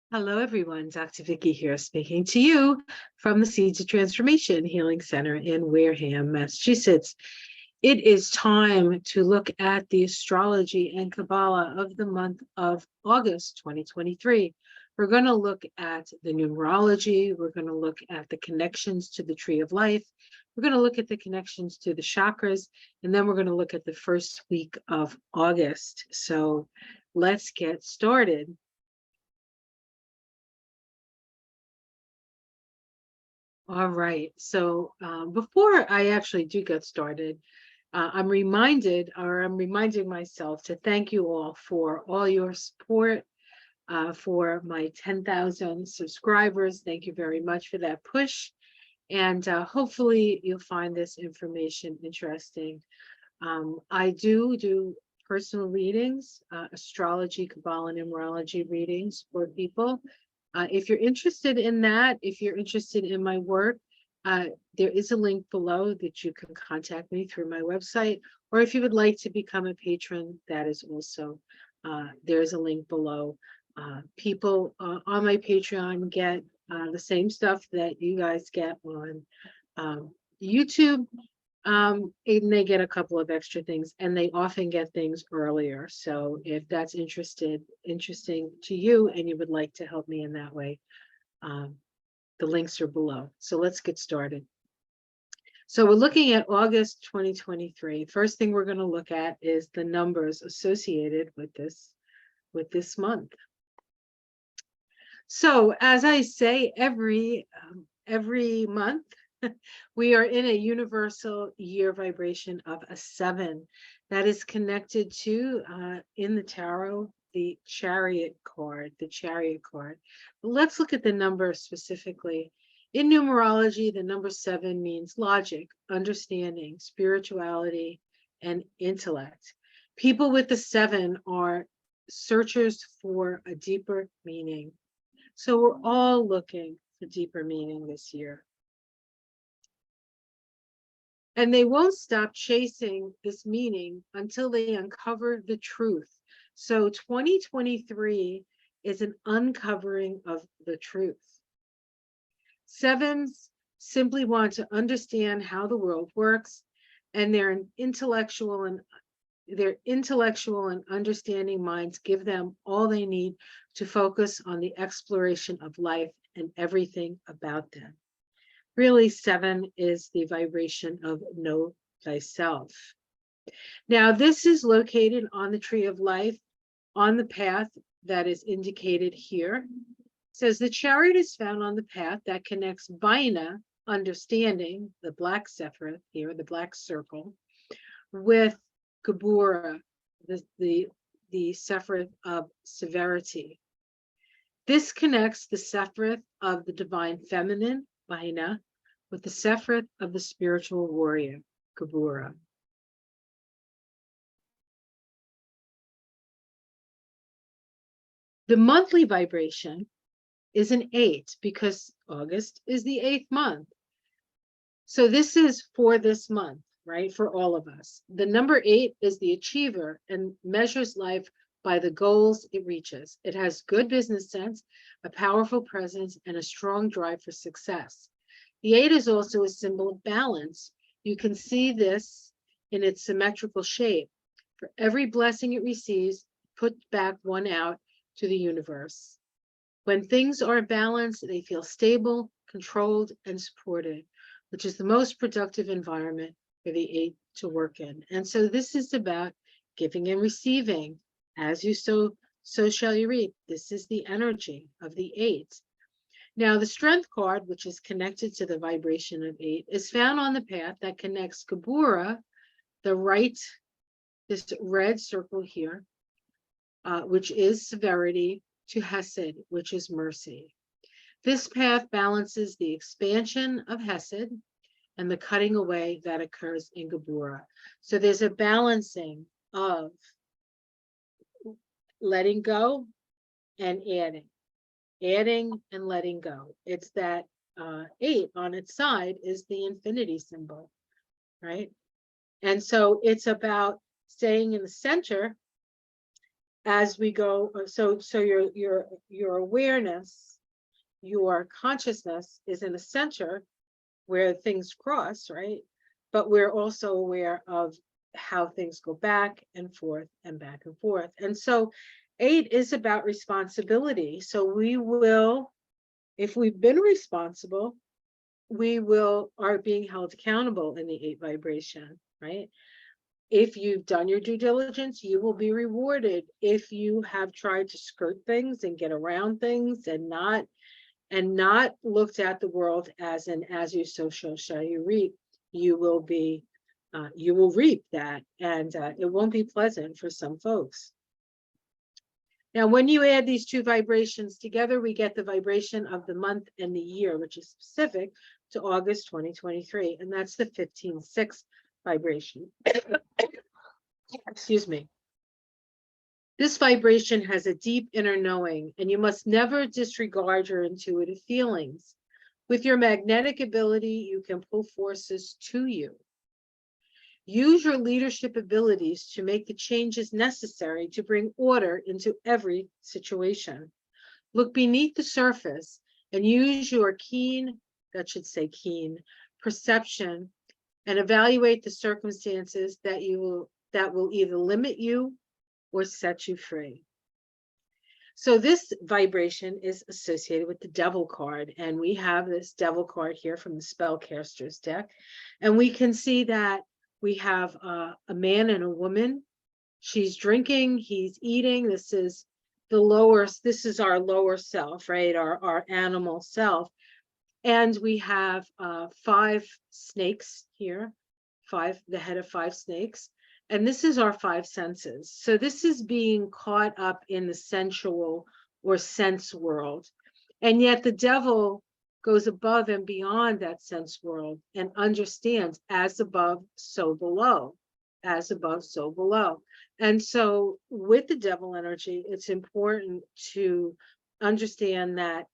Hello, everyone. Dr. Vicky here, speaking to you from the Seeds of Transformation Healing Center in Wareham, Massachusetts. It is time to look at the astrology and Kabbalah of the month of August 2023. We're going to look at the numerology. We're going to look at the connections to the tree of life. We're going to look at the connections to the chakras, and then we're going to look at the first week of August. So let's get started. All right. So before I actually do get started, I'm reminding myself to thank you all for all your support for my 10,000 subscribers. Thank you very much for that push. And hopefully you'll find this information interesting. I do personal readings, astrology, Kabbalah, and numerology readings for people. If you're interested in that, if you're interested in my work, there is a link below that you can contact me through my website, or if you would like to become a patron, that is also, there's a link below. People on my Patreon get the same stuff that you guys get on YouTube, and they get a couple of extra things, and they often get things earlier. So if that's interesting to you and you would like to help me in that way, the links are below. So let's get started. So we're looking at August 2023. First thing we're going to look at is the numbers associated with this month. So as I say, every month, we are in a universal year vibration of a 7 that is connected to, in the tarot, the chariot card. But let's look at the number specifically. In numerology, the number 7 means logic, understanding, spirituality, and intellect. People with the 7 are searchers for a deeper meaning. So we're all looking for deeper meaning this year. And they won't stop chasing this meaning until they uncover the truth. So 2023 is an uncovering of the truth. 7s simply want to understand how the world works, and their intellectual and understanding minds give them all they need to focus on the exploration of life and everything about them. Really, 7 is the vibration of know thyself. Now, this is located on the tree of life, on the path that is indicated here. It says the chariot is found on the path that connects Vina, understanding, the black Sephiroth here, the black circle, with Gebura, the Sephiroth of severity. This connects the Sephiroth of the divine feminine, Vina, with the Sephiroth of the spiritual warrior, Gebura. The monthly vibration is an 8 because August is the 8th month. So this is for this month, right? For all of us. The number 8 is the achiever and measures life by the goals it reaches. It has good business sense, a powerful presence, and a strong drive for success. The 8 is also a symbol of balance. You can see this in its symmetrical shape. For every blessing it receives, put back one out to the universe. When things are balanced, they feel stable, controlled, and supported, which is the most productive environment for the 8 to work in. And so this is about giving and receiving. As you sow, so shall you reap. This is the energy of the 8. Now, the strength card, which is connected to the vibration of 8, is found on the path that connects Gebura, the right, this red circle here, which is severity, to Hesed, which is mercy. This path balances the expansion of Hesed and the cutting away that occurs in Gebura. So there's a balancing of letting go and adding and letting go. It's that 8 on its side is the infinity symbol, right? And so it's about staying in the center as we go, so your awareness, your consciousness is in the center where things cross, right? But we're also aware of how things go back and forth and back and forth. And so 8 is about responsibility. So we will, if we've been responsible, we are being held accountable in the 8 vibration, right? If you've done your due diligence, you will be rewarded. If you have tried to skirt things and get around things and not looked at the world as an as you sow shall you reap, you will reap that, and it won't be pleasant for some folks. Now, when you add these 2 vibrations together, we get the vibration of the month and the year, which is specific to August 2023, and that's the 15-6 vibration. Excuse me. This vibration has a deep inner knowing, and you must never disregard your intuitive feelings. With your magnetic ability, you can pull forces to you. Use your leadership abilities to make the changes necessary to bring order into every situation. Look beneath the surface and use your keen perception and evaluate the circumstances that will either limit you or set you free. So this vibration is associated with the Devil card, and we have this Devil card here from the Spellcaster's deck, and we can see that we have a man and a woman. She's drinking, he's eating. This is our lower self, right? Our animal self. And we have 5 snakes here, the head of 5 snakes. And this is our 5 senses. So this is being caught up in the sensual or sense world. And yet the devil goes above and beyond that sense world and understands as above, so below, as above, so below. And so with the devil energy, it's important to understand that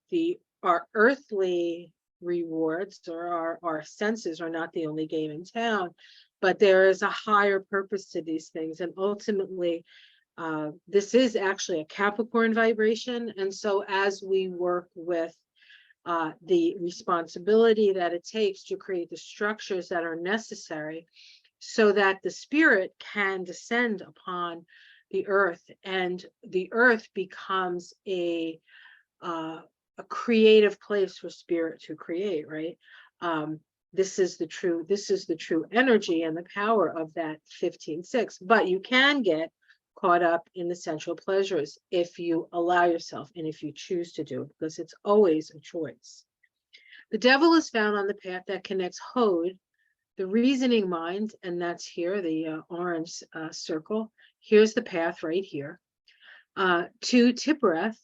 our earthly rewards or our senses are not the only game in town, but there is a higher purpose to these things. And ultimately, this is actually a Capricorn vibration. And so as we work with the responsibility that it takes to create the structures that are necessary so that the spirit can descend upon the earth, and the earth becomes a creative place for spirit to create, right? This is the true energy and the power of that 15-6. But you can get caught up in the sensual pleasures if you allow yourself and if you choose to do it, because it's always a choice. The devil is found on the path that connects Hod, the reasoning mind, and that's here, the orange circle. Here's the path right here, to Tiphereth,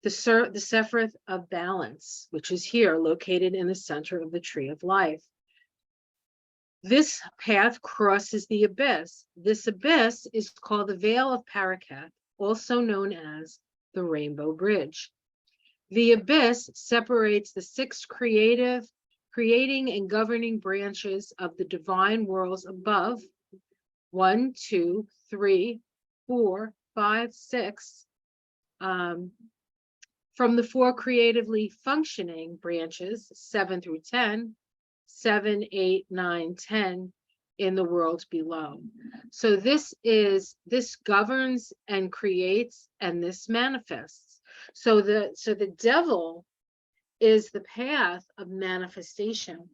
the Sephiroth of balance, which is here, located in the center of the tree of life. This path crosses the abyss. This abyss is called the Veil of Parakat, also known as the Rainbow Bridge. The abyss separates the 6 creating and governing branches of the divine worlds above, 1, 2, 3, 4, 5, 6, from the 4 creatively functioning branches, 7 through 10, 7, 8, 9, 10 in the world below. So this governs and creates, and this manifests. So the devil is the path of manifestation,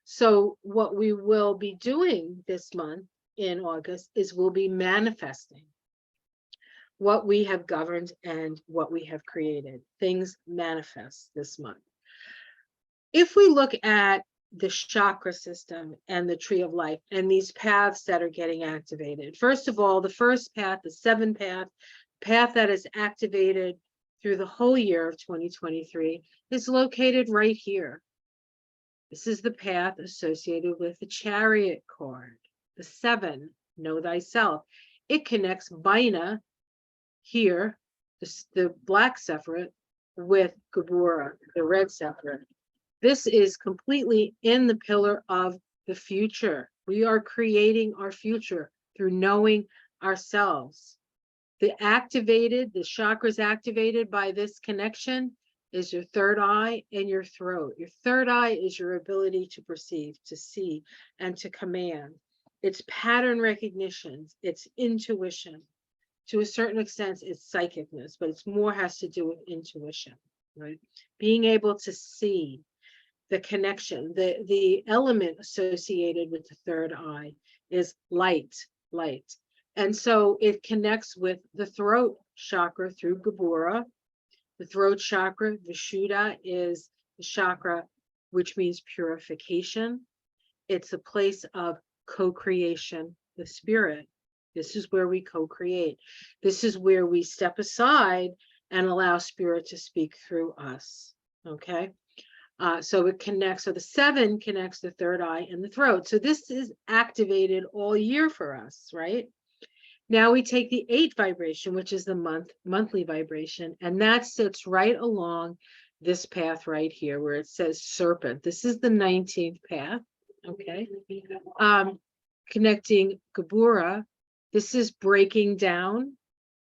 So what we will be doing this month in August is we'll be manifesting what we have governed and what we have created. Things manifest this month. If we look at the chakra system and the tree of life and these paths that are getting activated, first of all, the first path, the 7 path that is activated through the whole year of 2023 is located right here. This is the path associated with the Chariot card, the 7, know thyself. It connects Bina here, the black Sephiroth, with Gabora, the red Sephiroth. This is completely in the pillar of the future. We are creating our future through knowing ourselves. The chakras activated by this connection is your third eye and your throat. Your third eye is your ability to perceive, to see, and to command. It's pattern recognition. It's intuition. To a certain extent, it's psychicness, but it's more has to do with intuition, right? Being able to see the connection, the element associated with the third eye is light. And so it connects with the throat chakra through Gabura. The throat chakra, Vishuddha, is the chakra which means purification. It's a place of co-creation with spirit. This is where we co-create. This is where we step aside and allow spirit to speak through us. Okay. So it connects, so the 7 connects the third eye and the throat. So this is activated all year for us, right? Now we take the 8 vibration, which is the monthly vibration, and that sits right along this path right here where it says serpent. This is the 19th path, okay? Connecting Gabura. This is breaking down,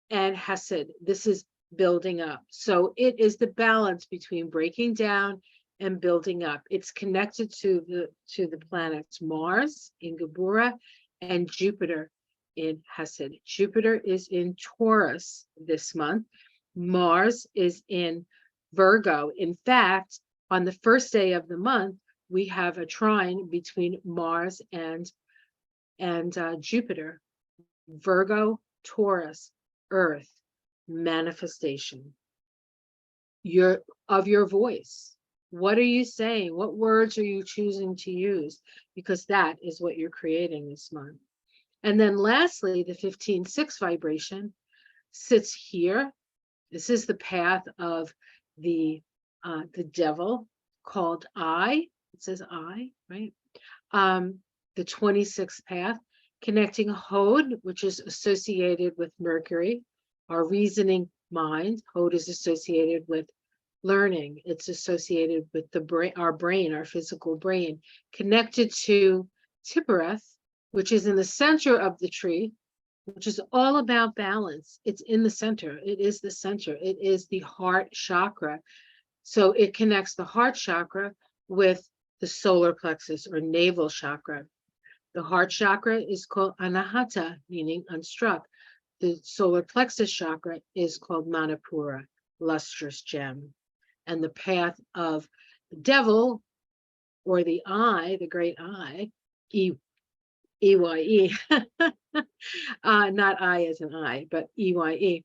and Hesed. This is building up. So it is the balance between breaking down and building up. It's connected to the planets Mars in Gabura and Jupiter in Hesed. Jupiter is in Taurus this month. Mars is in Virgo. In fact, on the first day of the month, we have a trine between Mars and Jupiter. Virgo, Taurus, Earth, manifestation. Of your voice. What are you saying? What words are you choosing to use? Because that is what you're creating this month. And then lastly, the 15-6 vibration sits here. This is the path of the devil called I. It says I, right? The 26th path, connecting Hod, which is associated with Mercury, our reasoning mind. Hod is associated with learning. It's associated with the brain, our physical brain, connected to Tiphereth, which is in the center of the tree, which is all about balance. It's in the center. It is the center. It is the heart chakra. So it connects the heart chakra with the solar plexus or navel chakra. The heart chakra is called Anahata, meaning unstruck. The solar plexus chakra is called Manipura, lustrous gem. And the path of the devil, or the eye, the great eye, E-Y-E, not I as an I, but E-Y-E,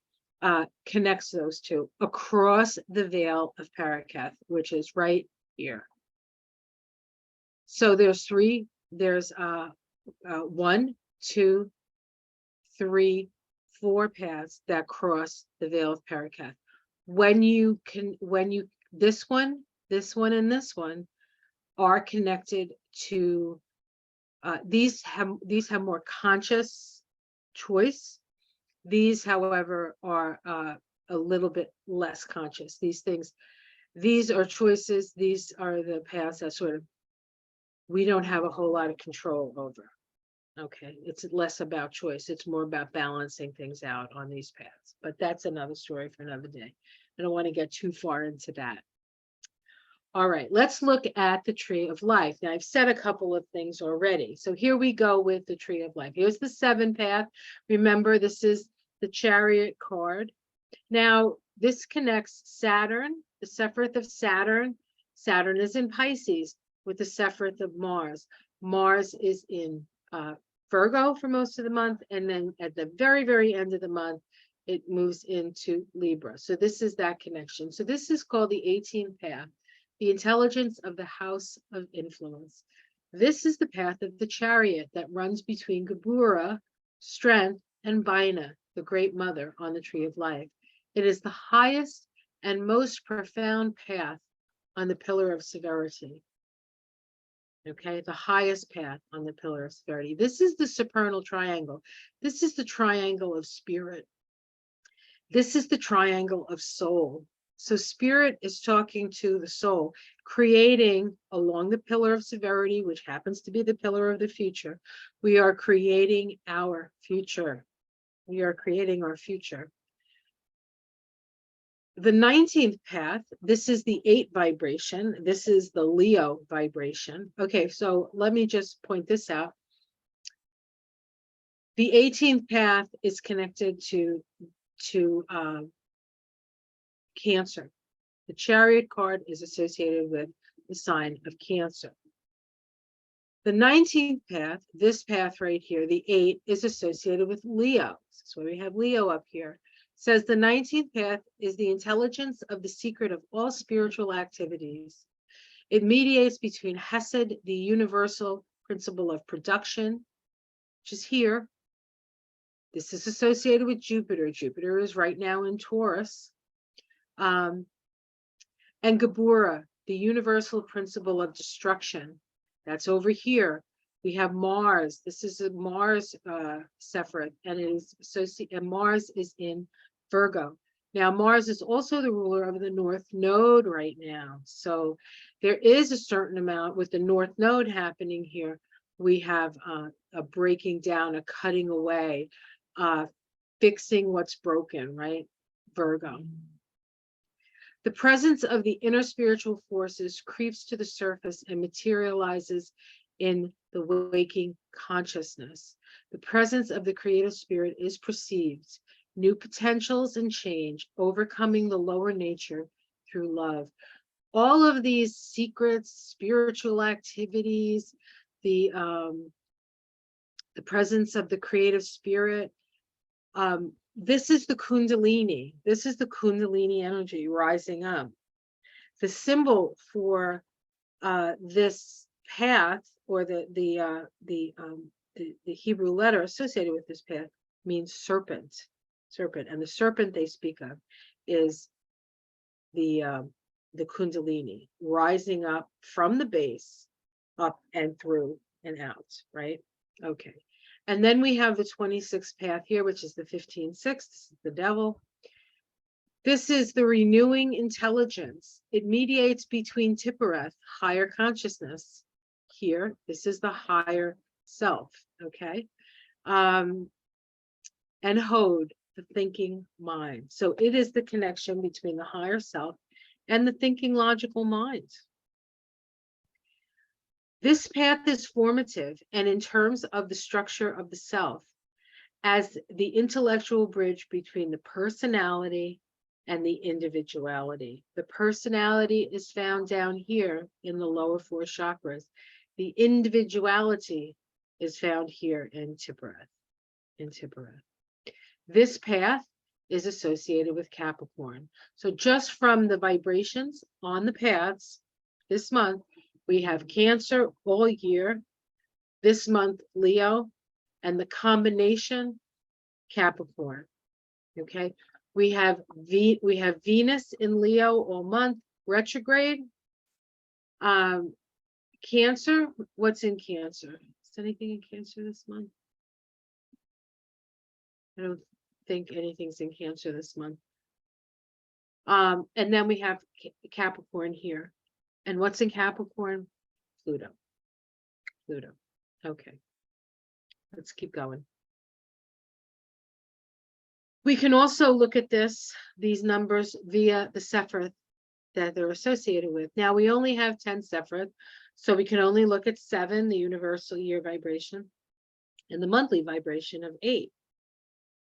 connects those two across the veil of Paraketh, which is right here. So there's 1, 2, 3, 4 paths that cross the veil of Paraketh. This one, and this one are connected to, these have more conscious choice. These, however, are a little bit less conscious. These are choices. These are the paths that sort of we don't have a whole lot of control over. Okay, it's less about choice. It's more about balancing things out on these paths. But that's another story for another day. I don't want to get too far into that. All right, let's look at the tree of life. Now, I've said a couple of things already. So here we go with the tree of life. Here's the 7 path. Remember, this is the chariot card. Now, this connects Saturn, the Sephiroth of Saturn. Saturn is in Pisces with the Sephiroth of Mars. Mars is in Virgo for most of the month. And then at the very, very end of the month, it moves into Libra. So this is that connection. So this is called the 18th path, the intelligence of the house of influence. This is the path of the chariot that runs between Gabura, strength, and Bina, the great mother on the tree of life. It is the highest and most profound path on the pillar of severity. Okay, the highest path on the pillar of severity. This is the supernal triangle. This is the triangle of spirit. This is the triangle of soul. So spirit is talking to the soul, creating along the pillar of severity, which happens to be the pillar of the future. We are creating our future. We are creating our future. The 19th path, this is the 8 vibration. This is the Leo vibration. Okay, so let me just point this out. The 18th path is connected to Cancer. The Chariot card is associated with the sign of Cancer. The 19th path, this path right here, the 8, is associated with Leo. That's why we have Leo up here. It says the 19th path is the intelligence of the secret of all spiritual activities. It mediates between Hesed, the universal principle of production, which is here. This is associated with Jupiter. Jupiter is right now in Taurus. And Geburah, the universal principle of destruction. That's over here. We have Mars. This is a Mars Sephiroth, and it is associated, and Mars is in Virgo. Now, Mars is also the ruler of the North Node right now. So there is a certain amount with the North Node happening here. We have a breaking down, a cutting away, fixing what's broken, right? Virgo. The presence of the inner spiritual forces creeps to the surface and materializes in the waking consciousness. The presence of the creative spirit is perceived, new potentials and change, overcoming the lower nature through love. All of these secrets, spiritual activities, the presence of the creative spirit, this is the Kundalini. This is the Kundalini energy rising up. The symbol for this path, or the Hebrew letter associated with this path, means serpent. Serpent, and the serpent they speak of is the Kundalini rising up from the base, up and through and out. Right? Okay. And then we have the 26th path here, which is the 15/6. This is the devil. This is the renewing intelligence. It mediates between Tiphereth, higher consciousness. Here, this is the higher self, okay? And Hod, the thinking mind. So it is the connection between the higher self and the thinking logical mind. This path is formative and in terms of the structure of the self as the intellectual bridge between the personality and the individuality. The personality is found down here in the lower 4 chakras. The individuality is found here in Tiphereth. This path is associated with Capricorn. So just from the vibrations on the paths this month, we have Cancer all year. This month, Leo, and the combination, Capricorn. Okay, we have Venus in Leo all month, retrograde. Cancer, what's in Cancer? Is anything in Cancer this month? I don't think anything's in Cancer this month. And then we have Capricorn here. And what's in Capricorn? Pluto. Okay. Let's keep going. We can also look at these numbers via the Sephiroth that they're associated with. Now we only have 10 Sephiroth, so we can only look at 7, the universal year vibration, and the monthly vibration of 8.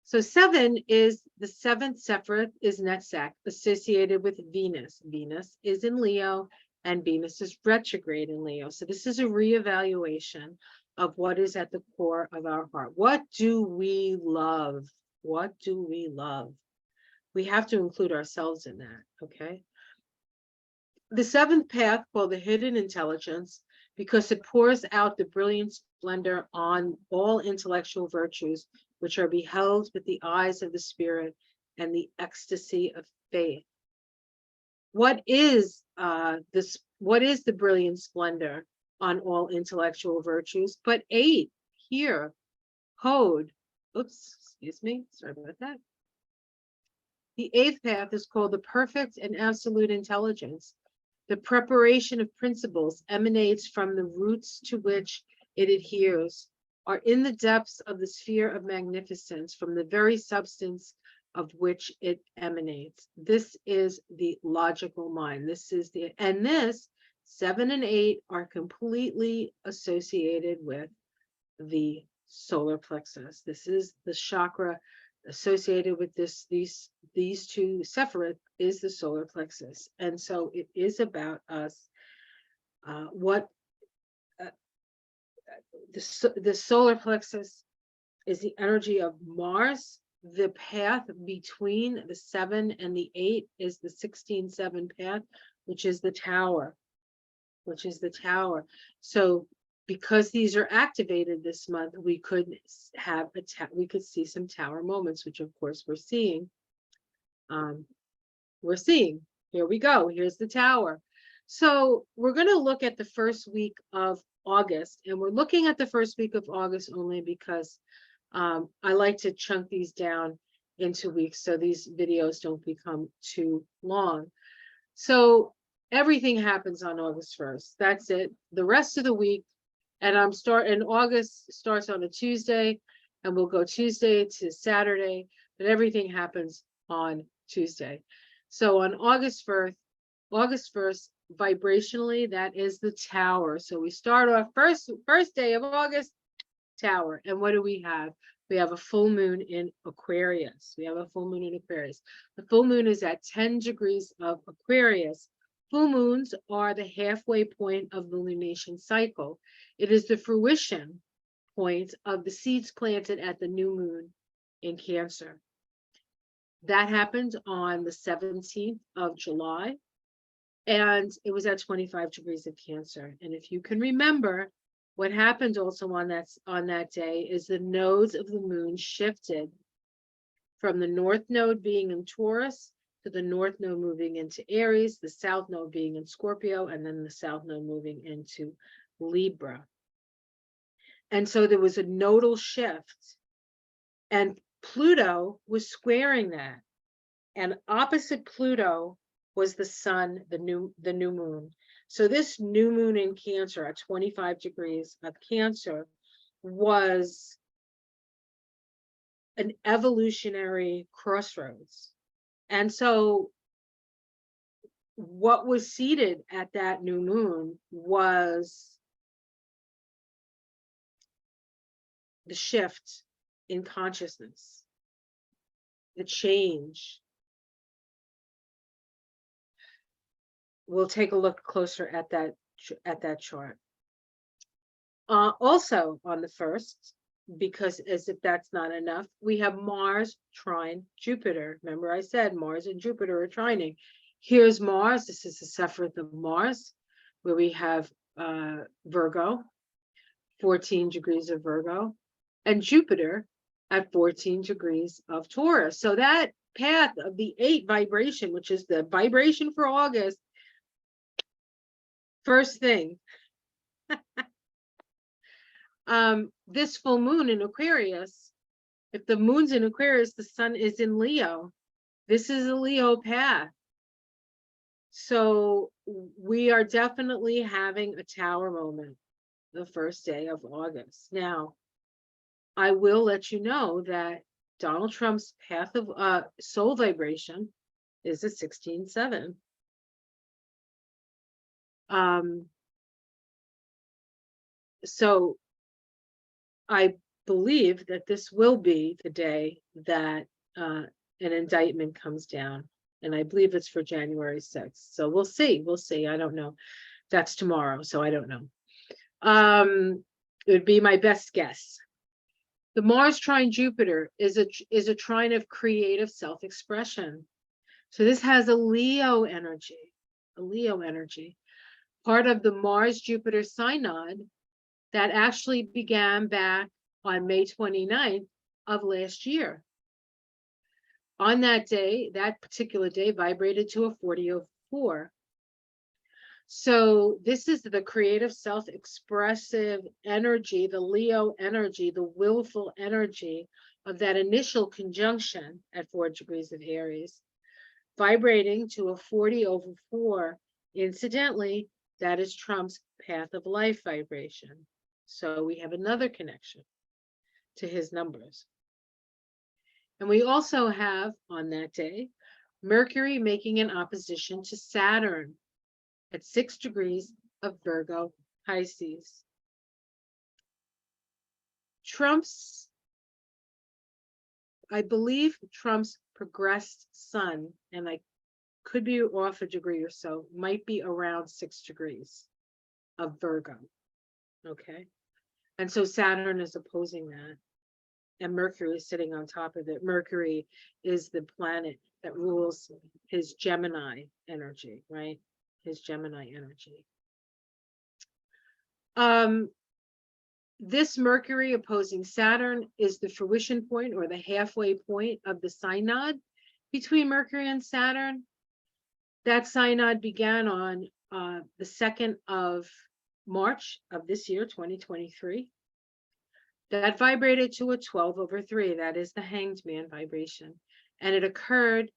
So 7 is the 7th Sephiroth is Netzach, associated with Venus. Venus is in Leo, and Venus is retrograde in Leo. So this is a reevaluation of what is at the core of our heart. What do we love? What do we love? We have to include ourselves in that, okay? The 7th path, called the hidden intelligence, because it pours out the brilliant splendor on all intellectual virtues, which are beheld with the eyes of the spirit and the ecstasy of faith. What is what is the brilliant splendor on all intellectual virtues? But 8 here, Hod. Oops, excuse me. Sorry about that. The eighth path is called the perfect and absolute intelligence. The preparation of principles emanates from the roots to which it adheres, are in the depths of the sphere of magnificence, from the very substance of which it emanates. This is the logical mind. And this 7 and 8 are completely associated with the solar plexus. This is the chakra associated with these two separate is the solar plexus. And so it is about us. The solar plexus is the energy of Mars. The path between the 7 and the 8 is the 16-7 path, which is the tower. So because these are activated this month, we could have we could see some tower moments, which of course we're seeing. Here we go. Here's the tower. So we're going to look at the first week of August, and we're looking at the first week of August only because I like to chunk these down into weeks so these videos don't become too long. So everything happens on August 1st. That's it. The rest of the week, and August starts on a Tuesday, and we'll go Tuesday to Saturday, but everything happens on Tuesday. So on August 1st, vibrationally, that is the tower. So we start off first day of August, tower. And what do we have? We have a full moon in Aquarius. The full moon is at 10 degrees of Aquarius. Full moons are the halfway point of the lunation cycle. It is the fruition point of the seeds planted at the new moon in Cancer. That happened on the 17th of July, and it was at 25 degrees of Cancer. And if you can remember, what happened also on that day is the nodes of the moon shifted from the north node being in Taurus to the north node moving into Aries, the south node being in Scorpio, and then the south node moving into Libra. And so there was a nodal shift, and Pluto was squaring that. And opposite Pluto was the sun, the new moon. So this new moon in Cancer at 25 degrees of Cancer was an evolutionary crossroads. And so what was seated at that new moon was the shift in consciousness, the change. We'll take a look closer at that chart. Also on the 1st, because as if that's not enough, we have Mars trine Jupiter. Remember I said Mars and Jupiter are trining. Here's Mars. This is the Sephiroth of Mars, where we have Virgo, 14 degrees of Virgo, and Jupiter at 14 degrees of Taurus. So that path of the 8 vibration, which is the vibration for August, first thing, this full moon in Aquarius, if the moon's in Aquarius, the sun is in Leo. This is a Leo path. So we are definitely having a tower moment the first day of August. Now, I will let you know that Donald Trump's path of soul vibration is a 16-7. So I believe that this will be the day that an indictment comes down, and I believe it's for January 6th. So we'll see. I don't know. That's tomorrow, so I don't know. It would be my best guess. The Mars trine Jupiter is a trine of creative self-expression. So this has a Leo energy, part of the Mars-Jupiter synod that actually began back on May 29th of last year. On that day, that particular day vibrated to a 4004. So this is the creative self-expressive energy, the Leo energy, the willful energy of that initial conjunction at 4 degrees of Aries. vibrating to a 40/4. Incidentally, that is Trump's path of life vibration. So we have another connection to his numbers. And we also have on that day, Mercury making an opposition to Saturn at 6 degrees of Virgo Pisces. I believe Trump's progressed sun, and I could be off a degree or so, might be around 6 degrees of Virgo. Okay. And so Saturn is opposing that. And Mercury is sitting on top of it. Mercury is the planet that rules his Gemini energy, right? His Gemini energy. This Mercury opposing Saturn is the fruition point or the halfway point of the synod between Mercury and Saturn. That synod began on the 2nd of March of this year, 2023. That vibrated to a 12/3. That is the Hanged Man vibration. And it occurred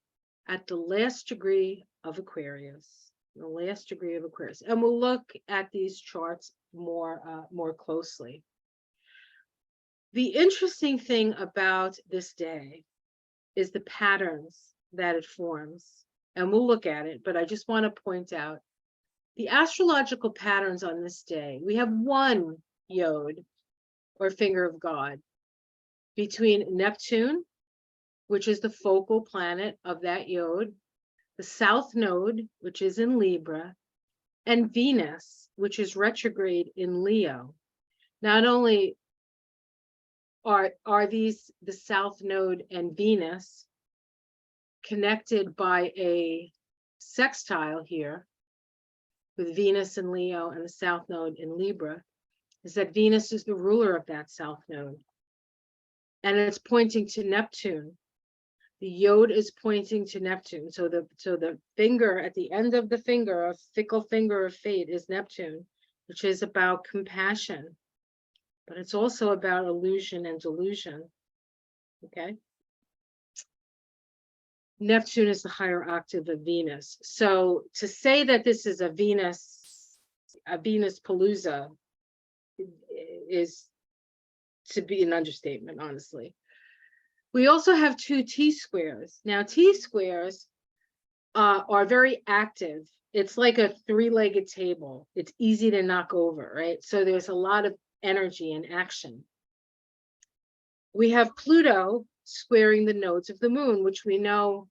at the last degree of Aquarius. The last degree of Aquarius. And we'll look at these charts more closely. The interesting thing about this day is the patterns that it forms. And we'll look at it, but I just want to point out the astrological patterns on this day. We have one yod, or finger of God, between Neptune, which is the focal planet of that yod, the south node, which is in Libra, and Venus, which is retrograde in Leo. Not only are these, the south node and Venus, connected by a sextile here with Venus in Leo and the south node in Libra, is that Venus is the ruler of that south node. And it's pointing to Neptune. The yod is pointing to Neptune. So the finger at the end of the finger, a fickle finger of fate, is Neptune, which is about compassion. But it's also about illusion and delusion. Okay. Neptune is the higher octave of Venus. So to say that this is a Venus palooza is to be an understatement, honestly. We also have 2 T-squares. Now, T-squares are very active. It's like a 3-legged table. It's easy to knock over, right? So there's a lot of energy and action. We have Pluto squaring the nodes of the moon, which we know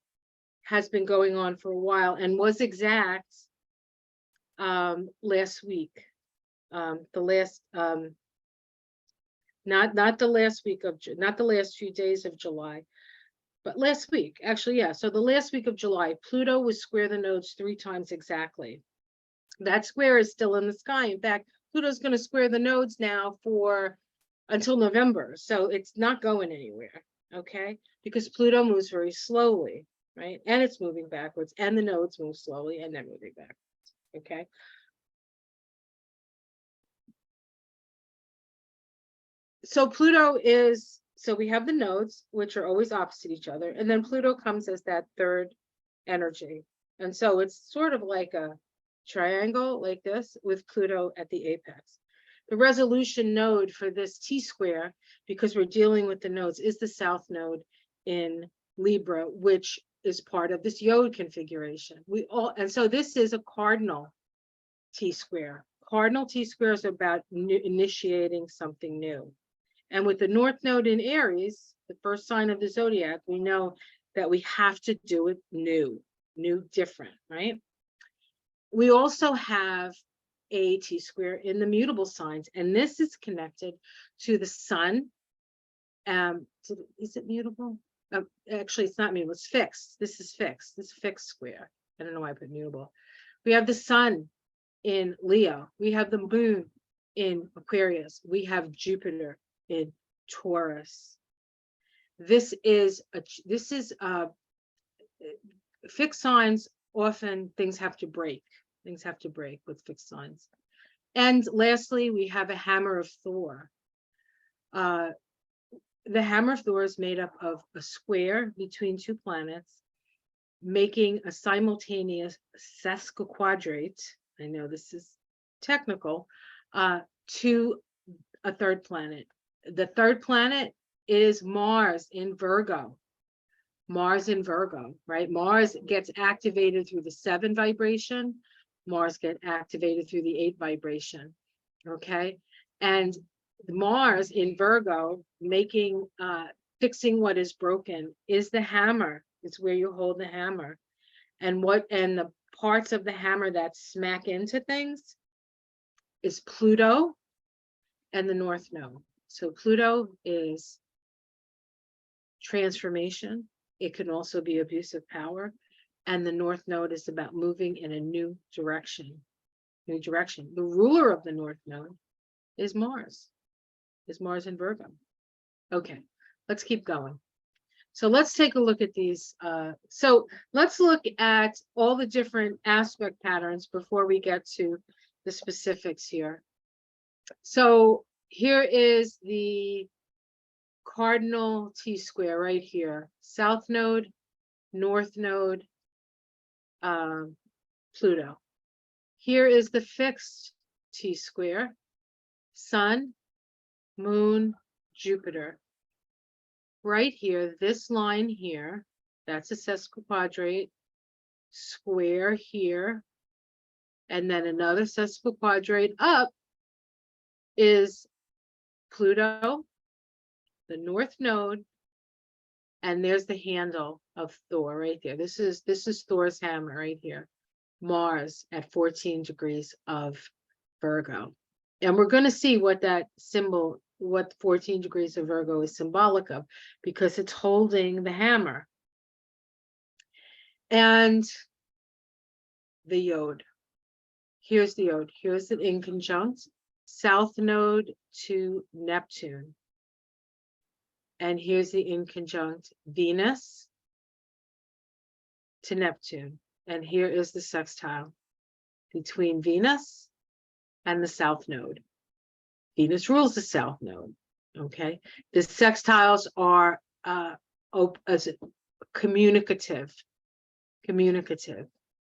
has been going on for a while and was exact last week. Not the last few days of July, but last week, actually, yeah. So the last week of July, Pluto was square the nodes 3 times exactly. That square is still in the sky. In fact, Pluto's going to square the nodes now until November. So it's not going anywhere, okay? Because Pluto moves very slowly, right? And it's moving backwards, and the nodes move slowly and then moving backwards, okay? So so we have the nodes, which are always opposite each other, and then Pluto comes as that third energy. And so it's sort of like a triangle like this with Pluto at the apex. The resolution node for this T-square, because we're dealing with the nodes, is the south node in Libra, which is part of this yod configuration. And so this is a cardinal T-square. Cardinal T-squares are about initiating something new. And with the North Node in Aries, the first sign of the zodiac, we know that we have to do it new, different, right? We also have a T-square in the mutable signs, and this is connected to the sun. Is it mutable? Actually, it's not mutable, it's fixed. This is fixed. This is fixed square. I don't know why I put mutable. We have the sun in Leo. We have the moon in Aquarius. We have Jupiter in Taurus. This is fixed signs. Often things have to break. Things have to break with fixed signs. And lastly, we have a hammer of Thor. The hammer of Thor is made up of a square between 2 planets making a simultaneous sesquiquadrate. I know this is technical, to a third planet. The third planet is Mars in Virgo. Mars in Virgo, right? Mars gets activated through the 7 vibration. Mars gets activated through the 8 vibration. Okay. And Mars in Virgo, making, fixing what is broken, is the hammer. It's where you hold the hammer. And the parts of the hammer that smack into things is Pluto and the North Node. So Pluto is transformation. It can also be abuse of power. And the North Node is about moving in a new direction. New direction. The ruler of the North Node is Mars. Is Mars in Virgo. Okay, let's keep going. So let's take a look at these. So let's look at all the different aspect patterns before we get to the specifics here. So here is the cardinal T-square right here. South Node, North Node, Pluto. Here is the fixed T-square. Sun, Moon, Jupiter. Right here, this line here, that's a sesquiquadrate, square here, and then another sesquiquadrate up is Pluto, the North Node, and there's the handle of Thor right there. This is Thor's hammer right here. Mars at 14 degrees of Virgo. And we're going to see what that symbol, what 14 degrees of Virgo is symbolic of, because it's holding the hammer. And the Yod. Here's the Yod. Here's the inconjunct. South Node to Neptune. And here's the inconjunct Venus to Neptune. And here is the sextile between Venus and the South Node. Venus rules the South Node. Okay. The sextiles are communicative,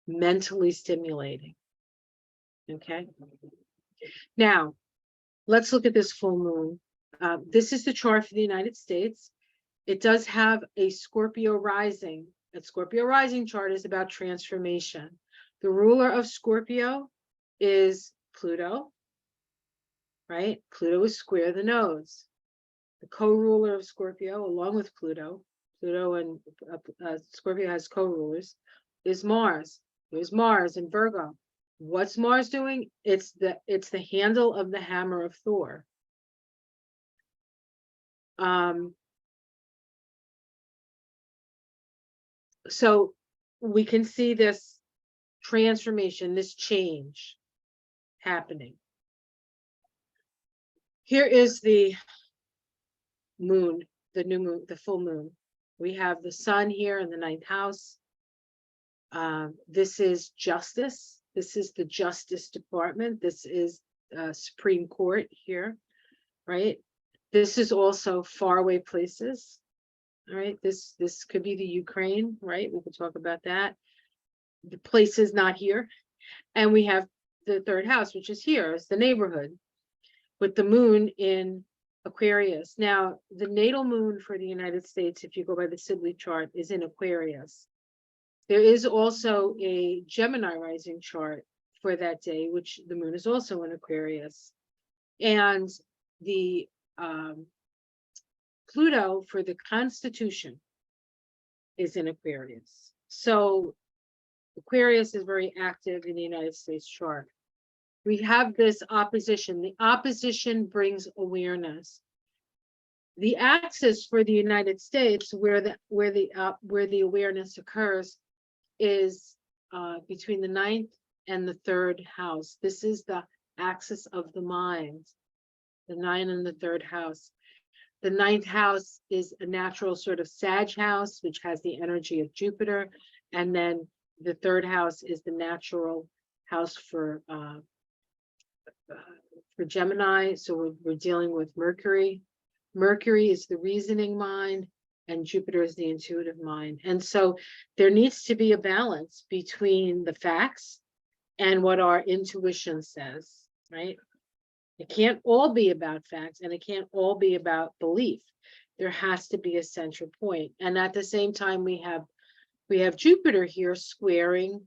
mentally stimulating. Okay. Now, let's look at this full moon. This is the chart for the United States. It does have a Scorpio rising. A Scorpio rising chart is about transformation. The ruler of Scorpio is Pluto, right? Pluto is square the nodes. The co-ruler of Scorpio, along with Pluto and Scorpio has co-rulers, is Mars. There's Mars in Virgo. What's Mars doing? It's the handle of the hammer of Thor. So we can see this transformation, this change happening. Here is the moon, the new moon, the full moon. We have the sun here in the 9th house. This is justice. This is the Justice Department. This is Supreme Court here, right? This is also faraway places. All right, this could be the Ukraine, right? We could talk about that. The place is not here. And we have the 3rd house, which is here, is the neighborhood, with the moon in Aquarius. Now, the natal moon for the United States, if you go by the Sibley chart, is in Aquarius. There is also a Gemini rising chart for that day, which the moon is also in Aquarius. And the Pluto for the Constitution is in Aquarius. So Aquarius is very active in the United States chart. We have this opposition. The opposition brings awareness. The axis for the United States, where the awareness occurs, is between the 9th and the 3rd house. This is the axis of the mind, the 9 and the 3rd house. The 9th house is a natural sort of Sag house, which has the energy of Jupiter. And then the 3rd house is the natural house for Gemini. So we're dealing with Mercury. Mercury is the reasoning mind, and Jupiter is the intuitive mind. And so there needs to be a balance between the facts and what our intuition says, right? It can't all be about facts and it can't all be about belief. There has to be a central point. And at the same time, we have Jupiter here squaring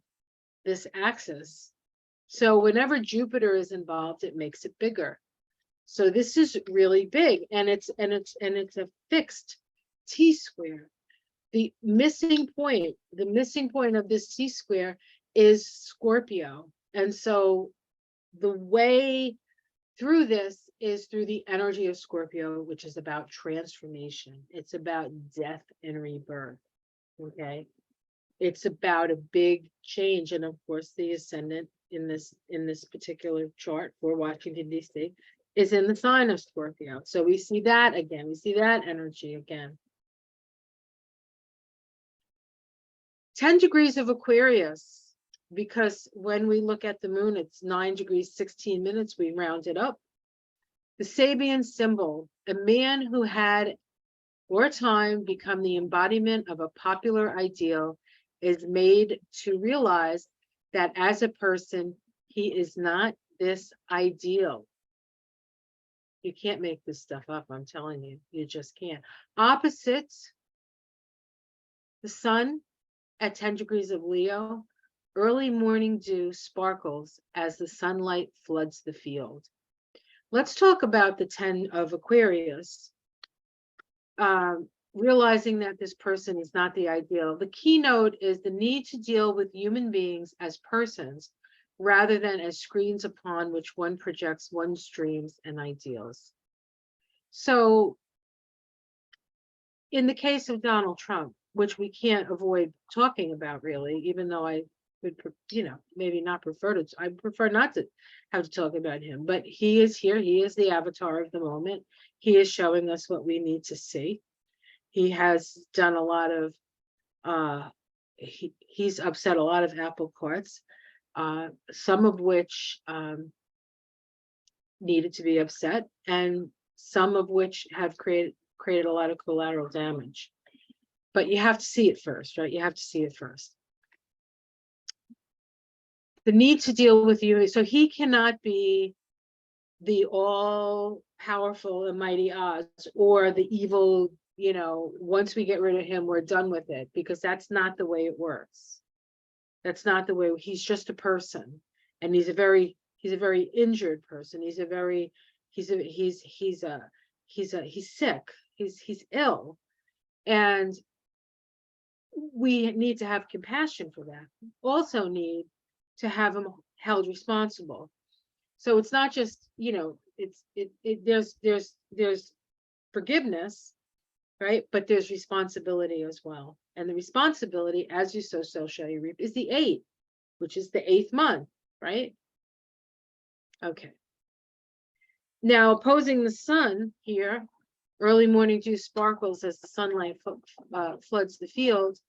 this axis. So whenever Jupiter is involved, it makes it bigger. So this is really big, and it's a fixed T-square. The missing point of this T-square is Scorpio. And so the way through this is through the energy of Scorpio, which is about transformation. It's about death and rebirth. Okay. It's about a big change. And of course, the ascendant in this particular chart for Washington, D.C. is in the sign of Scorpio. So we see that again. We see that energy again. 10 degrees of Aquarius, because when we look at the moon, it's 9 degrees, 16 minutes. We round it up. The Sabian symbol, a man who had for a time become the embodiment of a popular ideal, is made to realize that as a person, he is not this ideal. You can't make this stuff up, I'm telling you. You just can't. Opposites, the sun at 10 degrees of Leo, early morning dew sparkles as the sunlight floods the field. Let's talk about the 10 of Aquarius. Realizing that this person is not the ideal. The keynote is the need to deal with human beings as persons rather than as screens upon which one projects one's dreams and ideals. So in the case of Donald Trump, which we can't avoid talking about really, even though I would, maybe not prefer to, I prefer not to have to talk about him, but he is here. He is the avatar of the moment. He is showing us what we need to see. He has done a lot of, he's upset a lot of apple carts, some of which needed to be upset, and some of which have created a lot of collateral damage. But you have to see it first, right? You have to see it first. The need to deal with you. So he cannot be the all-powerful and mighty Oz or the evil, once we get rid of him, we're done with it, because that's not the way it works. That's not the way. He's just a person, and he's a very injured person. He's sick. He's ill, and we need to have compassion for that. Also need to have him held responsible. So it's not just, there's forgiveness, right? But there's responsibility as well. And the responsibility, as you sow, so shall you reap, is the 8, which is the 8th month, right? Okay. Now, opposing the sun here, early morning dew sparkles as the sunlight floods the field.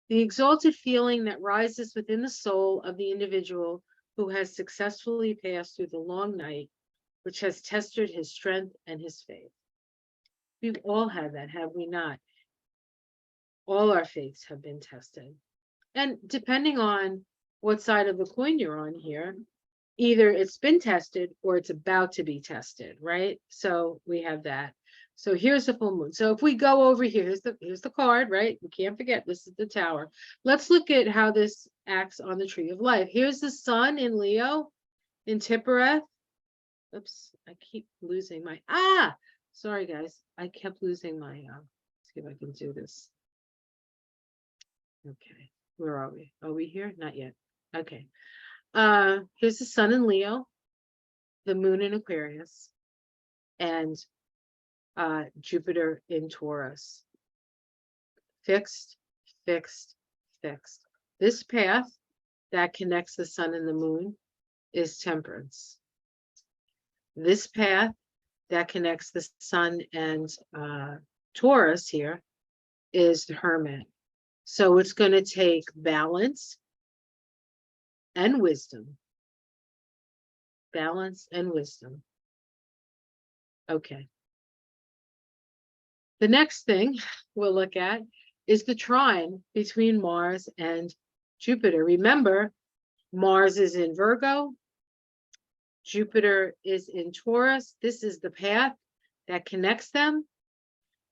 The exalted feeling that rises within the soul of the individual who has successfully passed through the long night, which has tested his strength and his faith. We've all had that, have we not? All our faiths have been tested. And depending on what side of the coin you're on here, either it's been tested or it's about to be tested, right? So we have that. So here's the full moon. So if we go over here, here's the card, right? We can't forget, this is the Tower. Let's look at how this acts on the tree of life. Here's the sun in Leo, in Tippereth. Oops, I keep losing my, sorry guys. I kept losing my, let's see if I can do this. Okay, where are we? Are we here? Not yet. Okay. Here's the sun in Leo, the moon in Aquarius, and Jupiter in Taurus. Fixed, fixed, fixed. This path that connects the sun and the moon is Temperance. This path that connects the sun and Taurus here is the Hermit. So it's going to take balance and wisdom. Balance and wisdom. Okay. The next thing we'll look at is the trine between Mars and Jupiter. Remember, Mars is in Virgo, Jupiter is in Taurus. This is the path that connects them.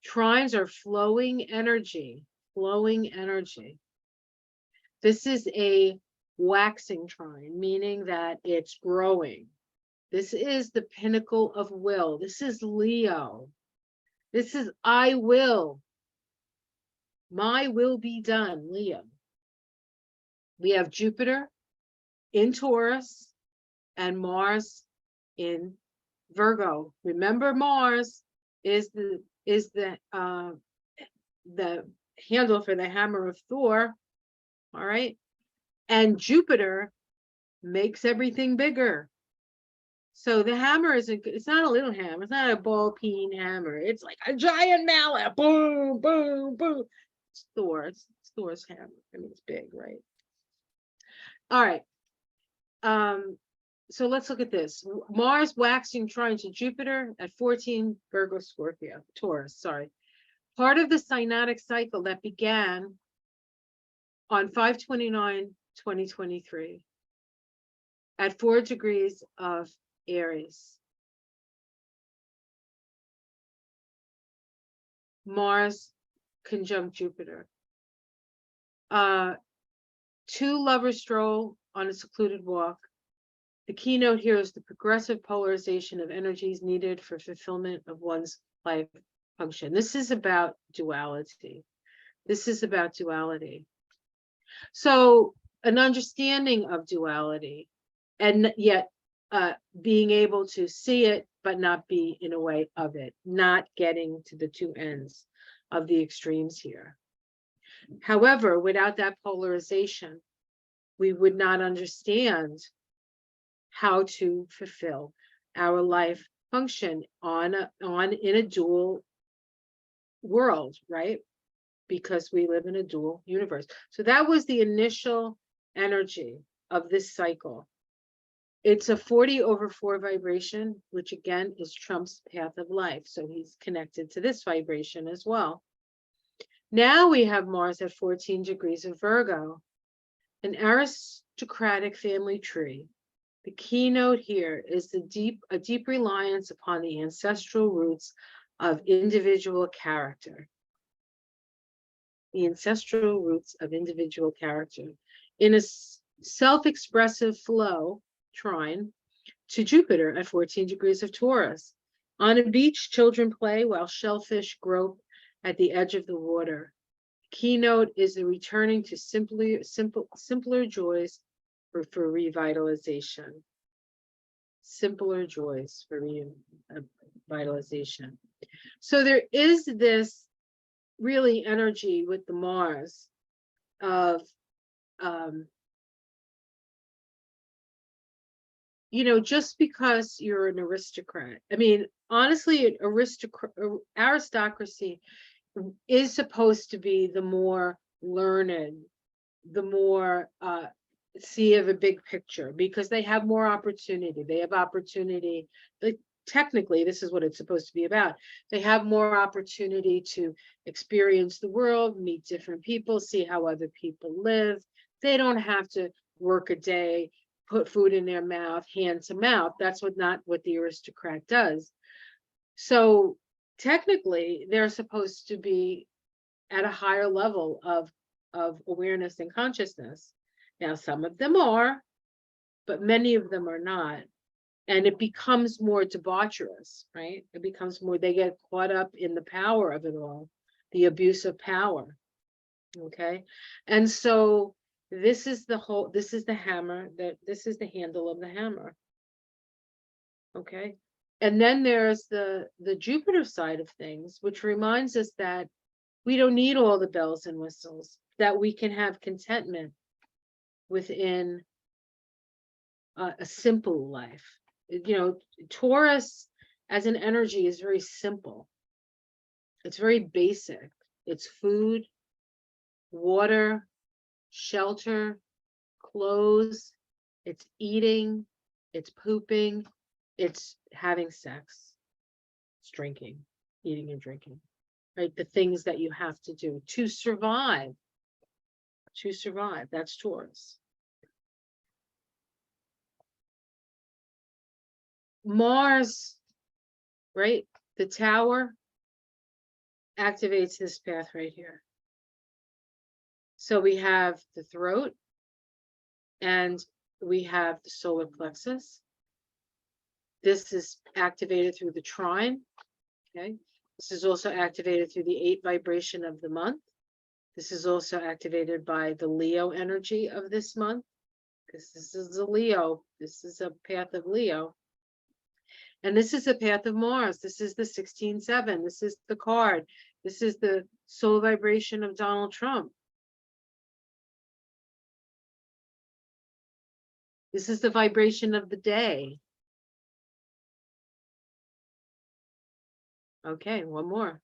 Trines are flowing energy, flowing energy. This is a waxing trine, meaning that it's growing. This is the pinnacle of will. This is Leo. This is I will. My will be done, Leo. We have Jupiter in Taurus and Mars in Virgo. Remember, Mars is the handle for the hammer of Thor. All right. And Jupiter makes everything bigger. So the hammer it's not a little hammer. It's not a ball peen hammer. It's like a giant mallet. Boom, boom, boom. It's Thor. It's Thor's hammer. I mean, it's big, right? All right. So let's look at this. Mars waxing trine to Jupiter at 14 Virgo Scorpio, Taurus, sorry. Part of the synodic cycle that began on 5/29/2023 at 4 degrees of Aries. Mars conjunct Jupiter. Two lovers stroll on a secluded walk. The keynote here is the progressive polarization of energies needed for fulfillment of one's life function. This is about duality. This is about duality. So an understanding of duality, and yet being able to see it, but not be in a way of it, not getting to the two ends of the extremes here. However, without that polarization, we would not understand how to fulfill our life function in a dual world, right? Because we live in a dual universe. So that was the initial energy of this cycle. It's a 40/4 vibration, which again is Trump's path of life. So he's connected to this vibration as well. Now we have Mars at 14 degrees of Virgo, an aristocratic family tree. The keynote here is a deep reliance upon the ancestral roots of individual character. The ancestral roots of individual character. In a self-expressive flow, trine to Jupiter at 14 degrees of Taurus. On a beach, children play while shellfish grope at the edge of the water. Keynote is the returning to simpler joys for revitalization. Simpler joys for revitalization. So there is this really energy with the Mars of just because you're an aristocrat. I mean, honestly, aristocracy is supposed to be the more learned, the more see of a big picture, because they have more opportunity. They have opportunity. Technically, this is what it's supposed to be about. They have more opportunity to experience the world, meet different people, see how other people live. They don't have to work a day, put food in their mouth, hand to mouth. That's not what the aristocrat does. So technically, they're supposed to be at a higher level of awareness and consciousness. Now, some of them are, but many of them are not. And it becomes more debaucherous, right? It becomes more, they get caught up in the power of it all, the abuse of power. Okay. And so this is the hammer, this is the handle of the hammer. Okay. And then there's the Jupiter side of things, which reminds us that we don't need all the bells and whistles, that we can have contentment within a simple life. Taurus as an energy is very simple. It's very basic. It's food, water, shelter, clothes, it's eating, it's pooping, it's having sex, it's drinking, eating and drinking. right? The things that you have to do to survive. To survive. That's Taurus. Mars, right? The tower activates this path right here. So we have the throat and we have the solar plexus. This is activated through the trine. Okay. This is also activated through the 8 vibration of the month. This is also activated by the Leo energy of this month, because this is a Leo. This is a path of Leo. And this is the path of Mars. This is the 16-7. This is the card. This is the soul vibration of Donald Trump. This is the vibration of the day. Okay, one more.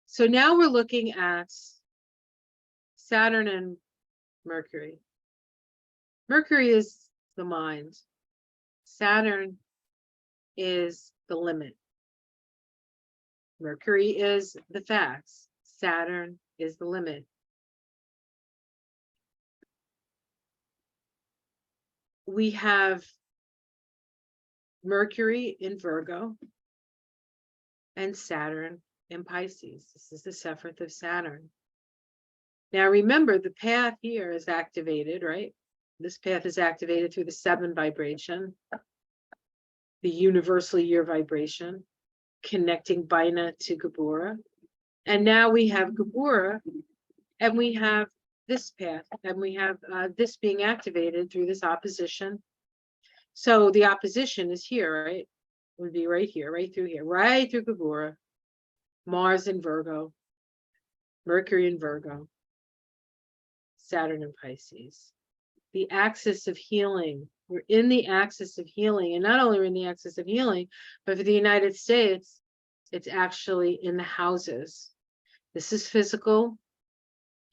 So now we're looking at Saturn and Mercury. Mercury is the mind. Saturn is the limit. Mercury is the facts. Saturn is the limit. We have Mercury in Virgo and Saturn in Pisces. This is the Sephiroth of Saturn. Now remember, the path here is activated, right? This path is activated through the 7 vibration, the universal year vibration, connecting Bina to Gabura. And now we have Gabura, and we have this path, and we have this being activated through this opposition. So the opposition is here, right? Would be right here, right through here, right through Gabura, Mars in Virgo, Mercury in Virgo, Saturn in Pisces. The axis of healing. We're in the axis of healing, and not only are we in the axis of healing, but for the United States, it's actually in the houses. This is physical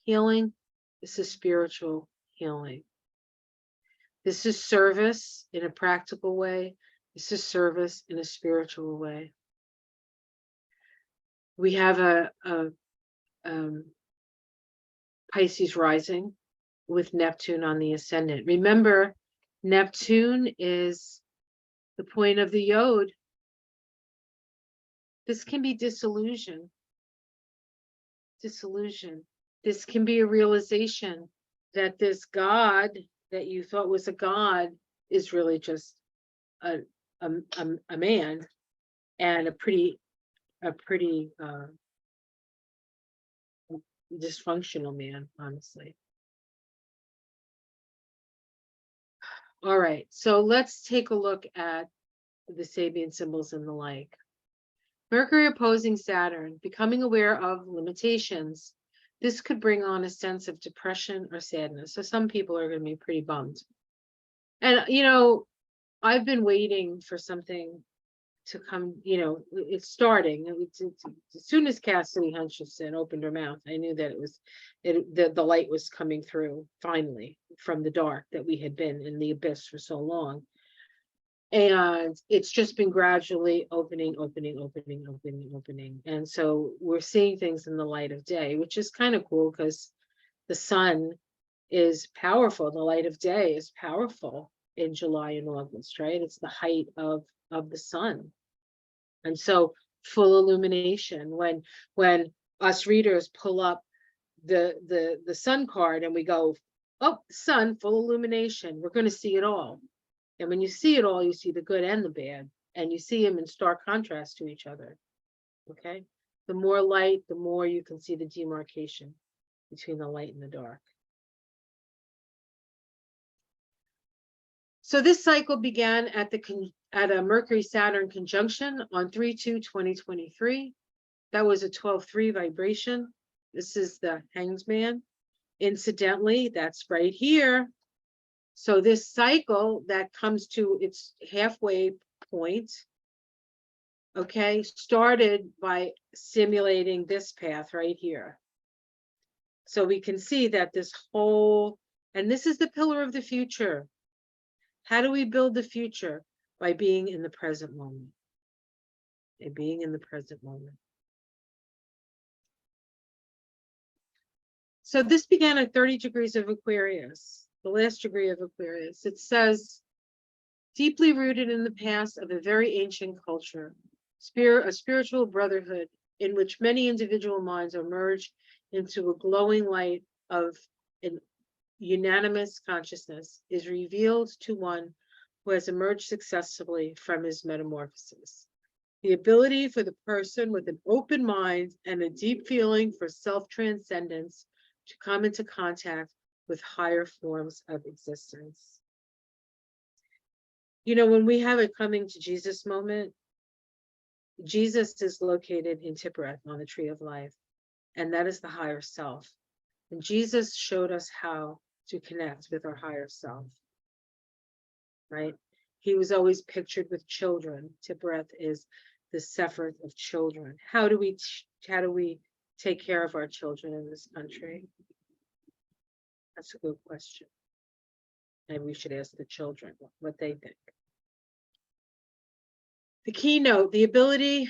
healing. This is spiritual healing. This is service in a practical way. This is service in a spiritual way. We have a Pisces rising with Neptune on the ascendant. Remember, Neptune is the point of the yod. This can be disillusion. Disillusion. This can be a realization that this God that you thought was a God is really just a man, and a pretty dysfunctional man, honestly. All right, so let's take a look at the Sabian symbols and the like. Mercury opposing Saturn, becoming aware of limitations. This could bring on a sense of depression or sadness. So some people are going to be pretty bummed. And, you know, I've been waiting for something to come, you know, it's starting. As soon as Cassidy Hutchinson opened her mouth, I knew that the light was coming through finally from the dark that we had been in the abyss for so long. And it's just been gradually opening. And so we're seeing things in the light of day, which is kind of cool because the sun is powerful. The light of day is powerful in July and August, right? It's the height of the sun. And so full illumination, when us readers pull up the sun card and we go, oh, sun, full illumination, we're going to see it all. And when you see it all, you see the good and the bad, and you see them in stark contrast to each other. Okay. The more light, the more you can see the demarcation between the light and the dark. So this cycle began at a Mercury-Saturn conjunction on 3/2/2023. That was a 12/3 vibration. This is the Hanged Man. Incidentally, that's right here. So this cycle that comes to its halfway point, okay, started by simulating this path right here. So we can see that this whole, and this is the pillar of the future. How do we build the future? By being in the present moment. and being in the present moment. So this began at 30 degrees of Aquarius, the last degree of Aquarius. It says, deeply rooted in the past of a very ancient culture, a spiritual brotherhood in which many individual minds are merged into a glowing light of an unanimous consciousness is revealed to one who has emerged successfully from his metamorphosis. The ability for the person with an open mind and a deep feeling for self-transcendence to come into contact with higher forms of existence. You know, when we have a coming to Jesus moment, Jesus is located in Tiphereth on the tree of life, and that is the higher self. And Jesus showed us how to connect with our higher self, right? He was always pictured with children. Tiphereth is the Sephiroth of children. How do we take care of our children in this country? That's a good question. And we should ask the children what they think. The keynote, the ability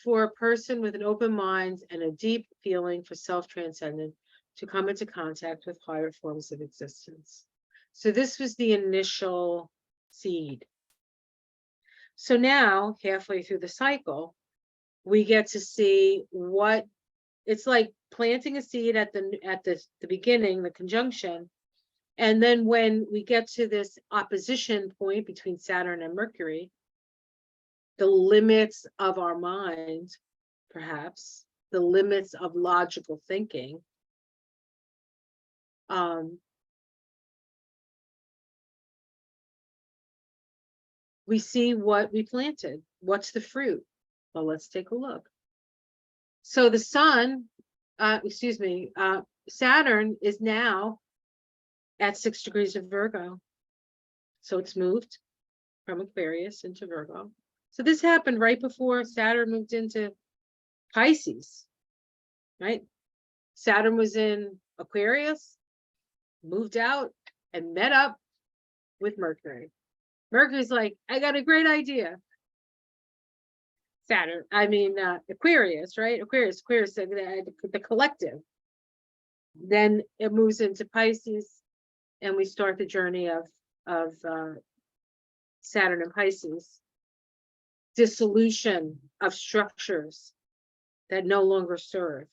for a person with an open mind and a deep feeling for self-transcendence to come into contact with higher forms of existence. So this was the initial seed. So now, halfway through the cycle, we get to see what it's like planting a seed at the beginning, the conjunction. And then when we get to this opposition point between Saturn and Mercury, the limits of our mind, perhaps, the limits of logical thinking, we see what we planted. What's the fruit? Well, let's take a look. So the sun, Saturn is now at 6 degrees of Virgo. So it's moved from Aquarius into Virgo. So this happened right before Saturn moved into Pisces, right? Saturn was in Aquarius, moved out, and met up with Mercury. Mercury's like, I got a great idea. Aquarius, right? Aquarius, the collective. Then it moves into Pisces, and we start the journey of Saturn and Pisces. Dissolution of structures that no longer serve,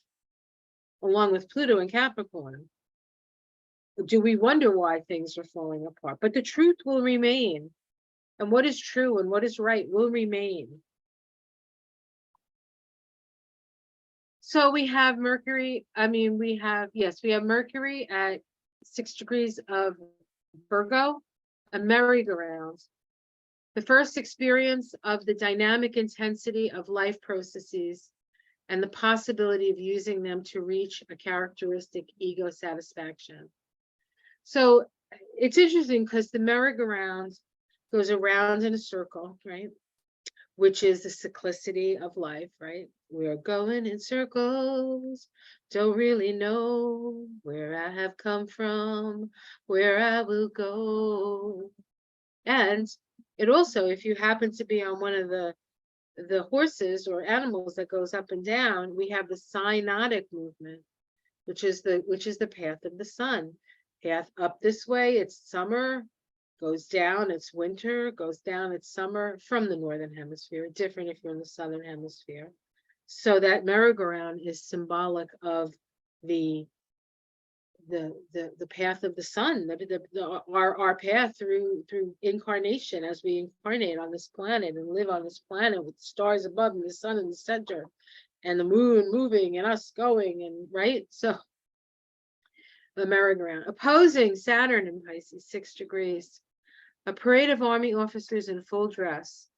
along with Pluto and Capricorn. Do we wonder why things are falling apart? But the truth will remain. And what is true and what is right will remain. So we have Mercury, we have Mercury at 6 degrees of Virgo, a merry-go-round. The first experience of the dynamic intensity of life processes and the possibility of using them to reach a characteristic ego satisfaction. So it's interesting because the merry-go-round goes around in a circle, right? Which is the cyclicity of life, right? We're going in circles, don't really know where I have come from, where I will go. And it also, if you happen to be on one of the horses or animals that goes up and down, we have the synodic movement, which is the path of the sun. Path up this way, it's summer, goes down, it's winter, goes down, it's summer from the northern hemisphere, different if you're in the southern hemisphere. So that merry-go-round is symbolic of the path of the sun, our path through incarnation, as we incarnate on this planet and live on this planet with the stars above and the sun in the center and the moon moving and us going, and right. So the merry-go-round opposing Saturn in Pisces, 6 degrees, a parade of army officers in full dress,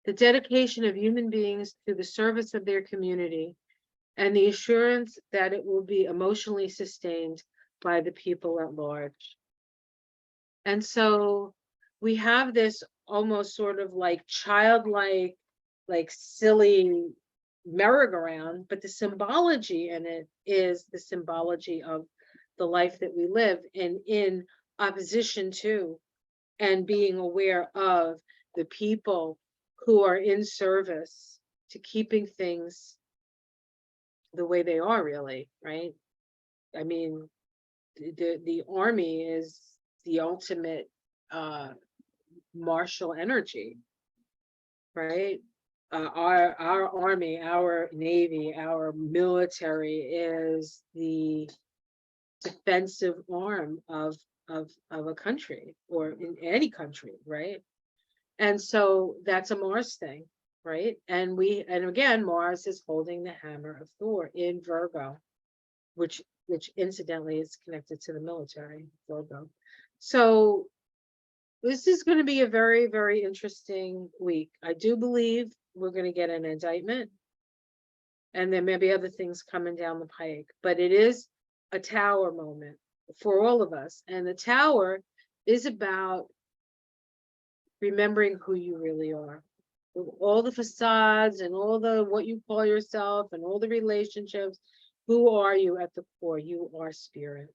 the dedication of human beings to the service of their community, and the assurance that it will be emotionally sustained by the people at large. And so we have this almost sort of like childlike, like silly merry-go-round, but the symbology in it is the symbology of the life that we live in opposition to and being aware of the people who are in service to keeping things the way they are, really, right? I mean, the army is the ultimate martial energy, right? Our army, our navy, our military is the defensive arm of a country, or in any country, right? And so that's a Mars thing, right? And again, Mars is holding the hammer of Thor in Virgo, which incidentally is connected to the military, Virgo. So this is going to be a very, very interesting week. I do believe we're going to get an indictment, and there may be other things coming down the pike, but it is a tower moment for all of us. And the tower is about remembering who you really are. All the facades and all the what you call yourself and all the relationships, who are you at the core? You are spirit.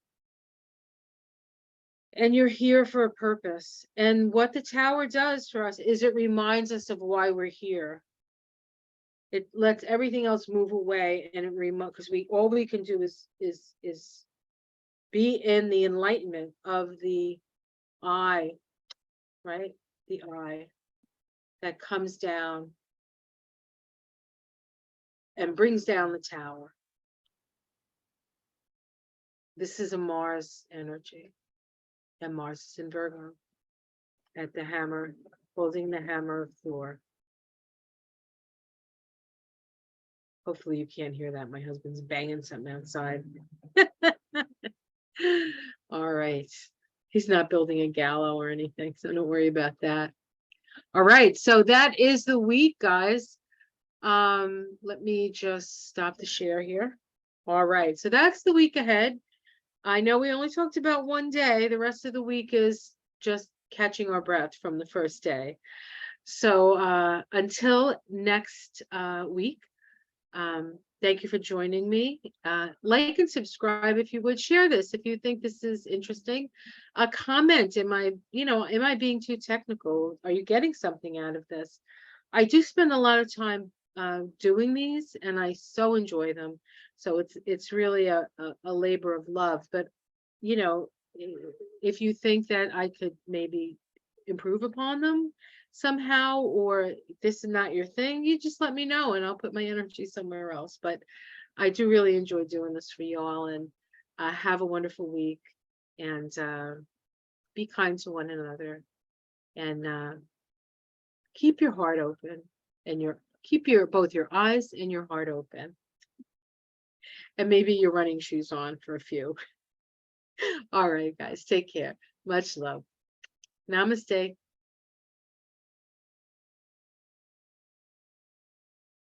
And you're here for a purpose. And what the tower does for us is it reminds us of why we're here. It lets everything else move away, and it because all we can do is be in the enlightenment of the I, right? The I that comes down and brings down the tower. This is a Mars energy, and Mars is in Virgo at the hammer, holding the hammer of Thor. Hopefully you can't hear that. My husband's banging something outside. All right. He's not building a gallows or anything, so don't worry about that. All right, so that is the week, guys. Let me just stop the share here. All right, so that's the week ahead. I know we only talked about one day. The rest of the week is just catching our breath from the first day. So until next week, thank you for joining me. Like and subscribe if you would. Share this if you think this is interesting. Comment, am I being too technical? Are you getting something out of this? I do spend a lot of time doing these, and I so enjoy them. So it's really a labor of love. But if you think that I could maybe improve upon them somehow, or this is not your thing, you just let me know and I'll put my energy somewhere else. But I do really enjoy doing this for you all, and have a wonderful week, and be kind to one another, and keep your heart open, and keep both your eyes and your heart open, and maybe your running shoes on for a few. All right, guys, take care. Much love. Namaste.